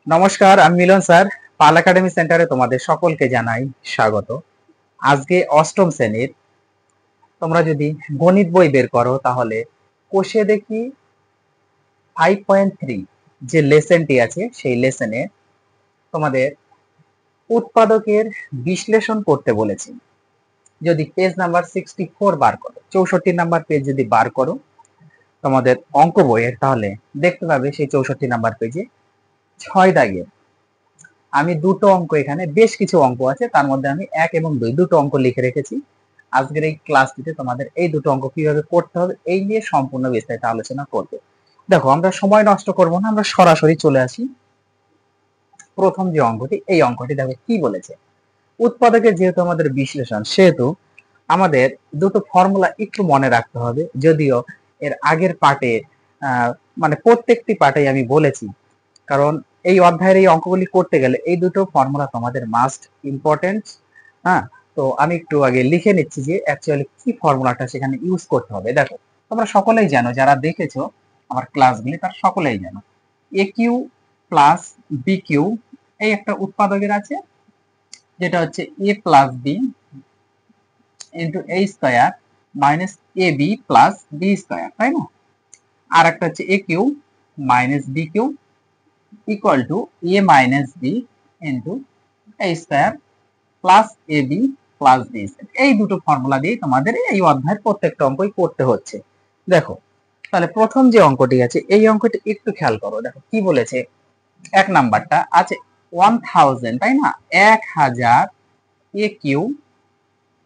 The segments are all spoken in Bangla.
নমস্কার, আমি মিলন স্যার। পাল একাডেমি সেন্টারে তোমাদের সকলকে জানাই স্বাগত। আজকে অষ্টম শ্রেণীর তোমরা যদি গণিত বই বের করো তাহলে কোষে দেখি 5.3 যে লেসনটি আছে সেই লেসনে তোমাদের উৎপাদকের বিশ্লেষণ করতে বলেছি। যদি পেজ নাম্বার 64 বার করো, 64 নাম্বার পেজ যদি বার করো তোমাদের অঙ্ক বইয়ের, তাহলে দেখতে পাবে সেই 64 নাম্বার পেজে 6 দাগের আমি দুটো অঙ্ক, এখানে বেশ কিছু অঙ্ক আছে, তার মধ্যে আমি 1 এবং 2 দুটো অঙ্ক লিখে রেখেছি। আজকের এই ক্লাসটিতে তোমাদের এই দুটো অঙ্ক কিভাবে করতে হবে এই নিয়ে সম্পূর্ণ বিস্তারিত আলোচনা করব। দেখো, আমরা সময় নষ্ট করব না, আমরা সরাসরি চলে আসি। প্রথম যে অঙ্কটি, এই অঙ্কটি দেখো কি বলেছে। উৎপাদকের যেহেতু আমাদের বিশ্লেষণ, সেহেতু আমাদের দুটো ফর্মুলা একটু মনে রাখতে হবে। যদিও এর আগের পার্টে মানে প্রত্যেকটি পার্টে আমি বলেছি, কারণ এই অধ্যায়ের এই অঙ্কগুলি করতে গেলে এই দুটো ফর্মুলা তোমাদের মাস্ট ইম্পর্টেন্ট। হ্যাঁ, তো আমি একটু আগে লিখে নিচ্ছি যে অ্যাকচুয়ালি কি ফর্মুলাটা সেখানে ইউজ করতে হবে। দেখো, তোমরা সকলেই জানো, যারা দেখেছো আমার ক্লাসগুলি তারা সকলেই জানো, a cube plus b cube এই একটা উৎপাদকের আছে, যেটা হচ্ছে a plus b into a square minus a b plus b square, তাই না? আর একটা হচ্ছে a cube minus b cube equal to a minus b into a square plus a b plus b. এই দুটো ফর্মুলা দিয়ে তোমাদের এই অধ্যায়ের প্রত্যেকটা অঙ্কই করতে হচ্ছে। দেখো, তাহলে প্রথম যে অঙ্কটি আছে এই অঙ্কটি একটু খেয়াল করো। দেখো কি বলেছে, এক নাম্বারটা আছে 1000, তাই না? 1000 এ কিউ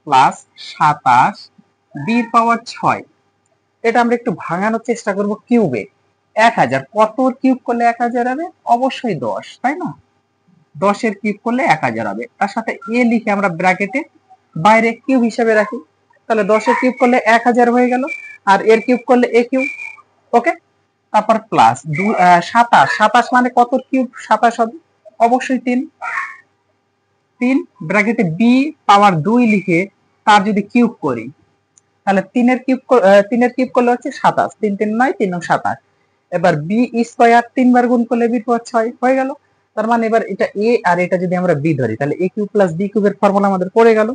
প্লাস 27 বি পাওয়ার 6। এটা আমরা একটু ভাঙানোর চেষ্টা করব কিউবে। 1000 কত কিউব করলে 1000 হবে? অবশ্যই 10, তাই না? 10 এর কিউব করলে 1000 হবে। তার সাথে এ লিখে আমরা ব্র্যাকেটে বাইরে কিউব হিসেবে রাখি, তাহলে 10 এর কিউব করলে 1000 হয়ে গেল, আর এর কিউব করলে এ কিউব। ওকে, তারপর প্লাস 27, 27 মানে কত কিউব 27 হবে? অবশ্যই 3। 3 ব্র্যাকেটে বি পাওয়ার 2 লিখে তার যদি কিউব করি, তাহলে 3 এর কিউব 3 এর কিউব করলে হচ্ছে 27, 3 3 9, 3 9 27। এবার বি স্কয়ার 3 বার গুণ করলে বি পাওয়ার 6 হয়ে গেল। তার মানে এবার এটা এ আর এটা যদি আমরা বি ধরি, তাহলে এ কিউব প্লাস বি কিউবের ফর্মুলা আমাদের পড়ে গেল।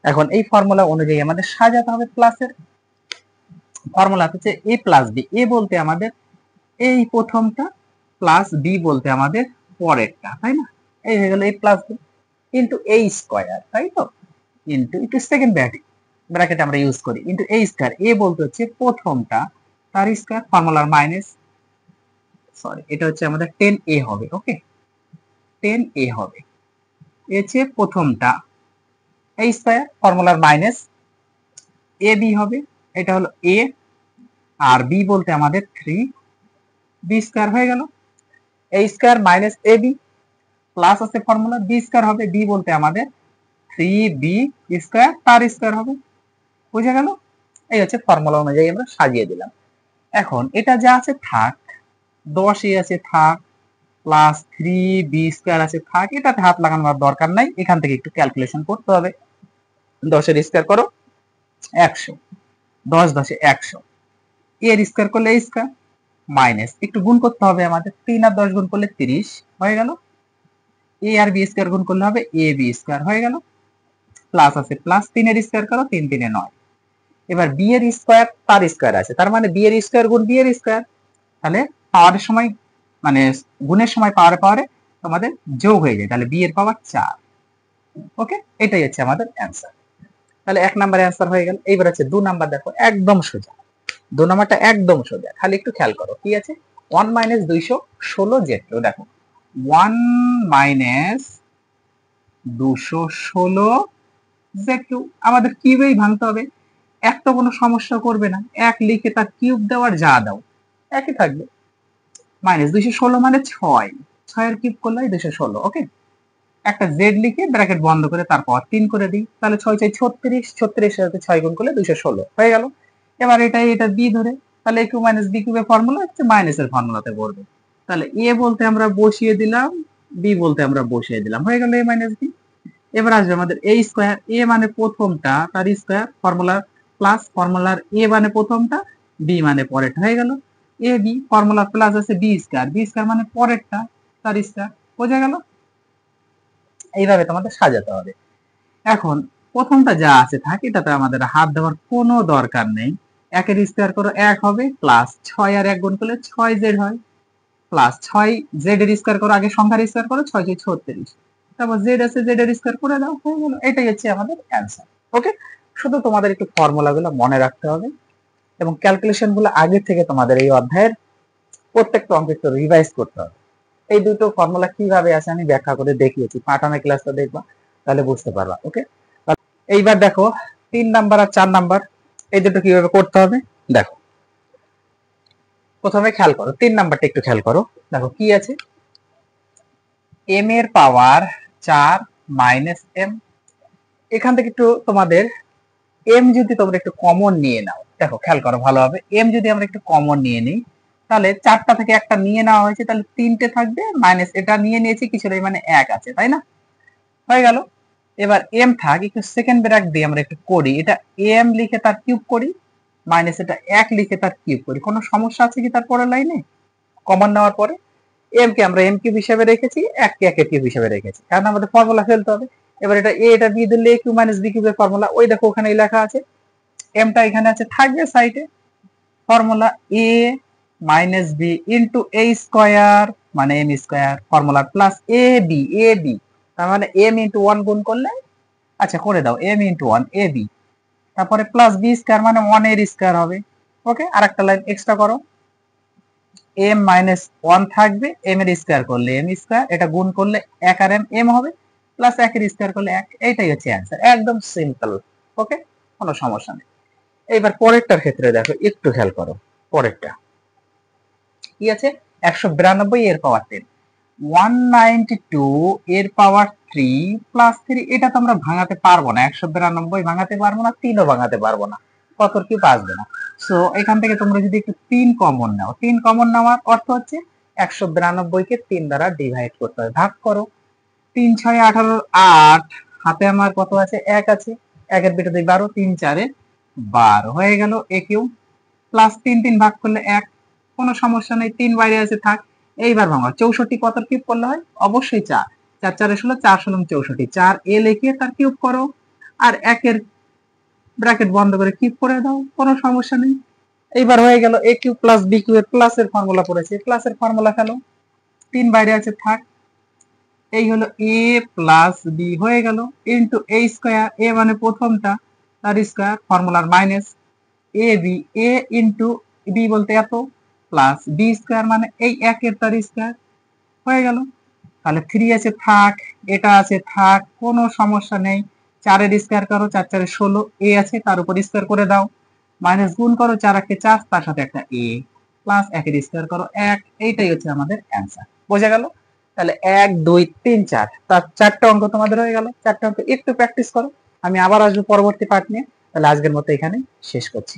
এখন এই ফর্মুলা অনুযায়ী আমাদের সাজাতে হবে। প্লাসের ফর্মুলা হচ্ছে এ প্লাস বি। এ বলতে আমাদের এই প্রথমটা, প্লাস বি বলতে আমাদের পরেরটা, তাই না? এই হয়ে গেল এ প্লাস বি ইন্টু এ স্কয়ার, তাই তো? ইন্টু একটু সেকেন্ড ব্র্যাকেট আমরা ইউজ করি ইন্টু এ স্কয়ার। এ বলতে হচ্ছে প্রথমটা, তার স্কয়ার, ফর্মুলার মাইনাস, সরি এটা হচ্ছে আমাদের 10a হবে। ওকে, 10a হবে। এ হচ্ছে প্রথমটা, এই স্কয়ার ফর্মুলার মাইনাস এ বি হবে, এটা হলো এ, আর বি বলতে আমাদের 3 বি স্কয়ার হয়ে গেল। এ square minus a b plus আছে ফর্মুলা বি স্কয়ার হবে, বি বলতে আমাদের 3b স্কয়ার, তার স্কয়ার হবে। বুঝে গেল? এই হচ্ছে ফর্মুলা অনুযায়ী আমরা সাজিয়ে দিলাম। এখন এটা যা আছে থাক, 10 এ আছে থাক, প্লাস 3b স্কয়ার আছে থাক, এটাতে হাত লাগানোর দরকার নাই। এখান থেকে একটু ক্যালকুলেশন করতে হবে। 10 এর স্কয়ার করো 100, 10 10 100, এর স্কয়ার করলে এ স্কয়ার মাইনাস একটু গুণ করতে হবে আমাদের, 3 আর 10 গুণ করলে 30 হয়ে গেল। এ আর বি স্কয়ার গুণ করলে হবে এ বি স্কয়ার হয়ে গেল। প্লাস আছে প্লাস, 3 এর স্কয়ার করো 3 3 9। এবার বি এর স্কয়ার তার স্কয়ার আছে, তার মানে বি এর স্কয়ার গুণ বি এর স্কয়ার, তাহলে পাওয়ারের সময় মানে গুণের সময় পাওয়ারে তোমাদের যোগ হয়ে যায়, তাহলে বি এর পাওয়ার 4। ওকে, এটাই হচ্ছে আমাদের অ্যান্সার। তাহলে 1 নম্বরের অ্যান্সার হয়ে গেল। এইবার হচ্ছে 2 নাম্বার। দেখো একদম সোজা, 2 নাম্বারটা একদম সোজা, খালি একটু খেয়াল করো কি আছে। 1 মাইনাস 216 z2। দেখো 1 মাইনাস 216 z2 আমাদের কিউবেই ভাঙতে হবে। এক তো কোনো সমস্যা করবে না, এক লিখে তার কিউব দেওয়ার যা দাও একই থাকবে। মাইনাস 216 মানে 6, 6 এর কিউব করলে 216। ওকে, একটা জেড লিখে ব্র্যাকেট বন্ধ করে তারপর 3 করে দিই, তাহলে 6 6 36, 36 এর সাথে 6 গুণ করলে 216 হয়ে গেল। এবার এটা বি ধরে, তাহলে এ কিউ মাইনাস বি কিউবের ফর্মুলা হচ্ছে মাইনাসের ফর্মুলাতে পড়বে। তাহলে এ বলতে আমরা বসিয়ে দিলাম, বি বলতে আমরা বসিয়ে দিলাম, হয়ে গেল এ মাইনাস বি। এবার আসবে আমাদের এ স্কয়ার। এ মানে প্রথমটা, তার স্কয়ার, ফর্মুলার প্লাস, ফর্মুলার এ মানে প্রথমটা, বি মানে পরেরটা, হয়ে গেল এ বি। ফর্মুলা প্লাস আছে বি স্কয়ার, বি স্কয়ার মানে পরেরটা, তার স্কয়ার। বোঝা গেল? এইভাবে তোমাদের সাজাতে হবে। এখন প্রথমটা যা আছে থাকে, এটাতে আমাদের হাত দেওয়ার কোনো দরকার নেই। একের স্কয়ার করো 1 হবে, প্লাস 6 আর 1 গুণ করলে 6z হয়, প্লাস 6z এর স্কয়ার করো, আগে সংখ্যার স্কয়ার করো, 6 6 36, তারপর z আছে, z এর স্কয়ার করে দাও, হয়ে গেল। এটাই হচ্ছে আমাদের অ্যানসার। ওকে, শুধু তোমাদের একটু ফর্মুলাগুলো মনে রাখতে হবে এবং ক্যালকুলেশন গুলো আগে থেকে তোমাদের এই অধ্যায়ের প্রত্যেকটা অঙ্ক একটু রিভাইজ করতে হবে। এই দুটো ফর্মুলা কিভাবে আছে আমি ব্যাখ্যা করে দেখিয়েছি, পাঠানো ক্লাসটা দেখবা, তাহলে বুঝতে পারবা। ওকে, এইবার দেখো 3 নাম্বার আর 4 নাম্বার এই দুটো কিভাবে করতে হবে দেখো। প্রথমে খেয়াল করো 3 নাম্বারটা একটু খেয়াল করো। দেখো কি আছে, m এর পাওয়ার 4 মাইনাস m। এখান থেকে একটু তোমাদের m যদি তোমরা একটু কমন নিয়ে নাও, দেখো খেয়াল করো ভালোভাবে, m যদি আমরা একটু কমন নিয়ে নিই, তাহলে 4টা থেকে একটা নিয়ে নেওয়া হয়েছে, তাহলে 3টে থাকবে, মাইনাস এটা নিয়ে নিয়েছি কিছু নেই, মানে 1 আছে, তাই না? হয়ে গেল। এবার m থাক, একটু সেকেন্ড ব্র্যাকেট দিয়ে আমরা একটু করি, এটা m লিখে তার কিউব করি, মাইনাস এটা 1 লিখে তার কিউব করি। কোনো সমস্যা আছে কি তার পরের লাইনে? কমন নেওয়ার পরে m কে আমরা m কিউব হিসেবে রেখেছি, 1 কে 1 এর কিউব হিসেবে রেখেছি, কারণ আমাদের ফর্মুলা ফেলতে হবে। এবার এটা a এটা b দিলে a কিউব মাইনাস b কিউবের ফর্মুলা, ওই দেখো ওখানে লেখা আছে, m টা এখানে আছে, থাকবে সাইডে, formula a minus b into a square মানে m square, formula plus ab ab, তার মানে m ইনটু 1 গুণ করলে, আচ্ছা করে দাও, m ইনটু 1 ab, তারপরে প্লাস b স্কয়ার মানে 1 এর স্কয়ার হবে। ওকে, আরেকটা লাইন এক্সট্রা করো, m মাইনাস 1 থাকবে, m এর স্কয়ার করলে m স্কয়ার, এটা গুণ করলে 1 আর m হবে, প্লাস 1 এর স্কয়ার করলে 1। এইটাই হচ্ছে অ্যানসার, একদম সিম্পল। ওকে, কোনো সমস্যা নেই। এইবার পরেরটার ক্ষেত্রে দেখো, একটু খেয়াল করো, পরেরটা কি আছে, 192 এর পাওয়ার 10, 192 এর পাওয়ার 3 প্লাস 3, এটা তো আমরা ভাঙাতে পারবো না, 192 ভাঙাতে পারবো না, 3 ও ভাঙাতে পারবো না, কত কি আসবে না। সো এখান থেকে তোমরা যদি একটু 3 কমন নাও, 3 কমন নেওয়ার অর্থ হচ্ছে 192 কে 3 দ্বারা ডিভাইড করতে হবে, ভাগ করো, 3 6 18 8, হাতে আমার কত আছে, 1 আছে, 1 এর ভিতরে 12, 3 4 12 হয়ে গেল, a কিউব, প্লাস 3 3 ভাগ করলে 1, কোনো সমস্যা নেই, 3 বাইরে আছে, থাক। এইবার ভাঙা, 64 কত কিউব করলে হয়, অবশ্যই 4, 4 4 16, 4 16 64, 4 a লিখে তার কিউব করো, আর 1 এর ব্র্যাকেট বন্ধ করে কিউব করে দাও, কোনো সমস্যা নেই। এইবার হয়ে গেল a cube plus b cube এর প্লাসের ফর্মুলা পড়েছে, প্লাসের ফর্মুলা ফেলো, 3 বাইরে আছে, থাক। এই হলো a প্লাস b হয়ে গেল, ইনটু a স্কয়ার, a মানে প্রথমটা তার স্কয়ার, ফর্মুলার minus a b, a into b বলতে এত, প্লাস b স্কয়ার মানে এই 1 এর তার স্কয়ার, হয়ে গেল। তাহলে 3 আছে, থাক, এটা আছে, থাক, কোনো সমস্যা নেই। 4 এর স্কয়ার করো, 4 4 16, a আছে তার উপর স্কয়ার করে দাও, মাইনাস গুণ করো, 4 1 4, তার সাথে একটা a, প্লাস 1 এর স্কয়ার করো 1, এইটাই হচ্ছে আমাদের অ্যানসার। বোঝা গেল? তাহলে 1 2 3 4, তার 4টা অঙ্ক তোমাদের হয়ে গেল। 4টা অঙ্ক একটু প্র্যাকটিস করো, আমি আবার আসবো পরবর্তী পার্ট নিয়ে। তাহলে আজকের মতো এখানে শেষ করছি।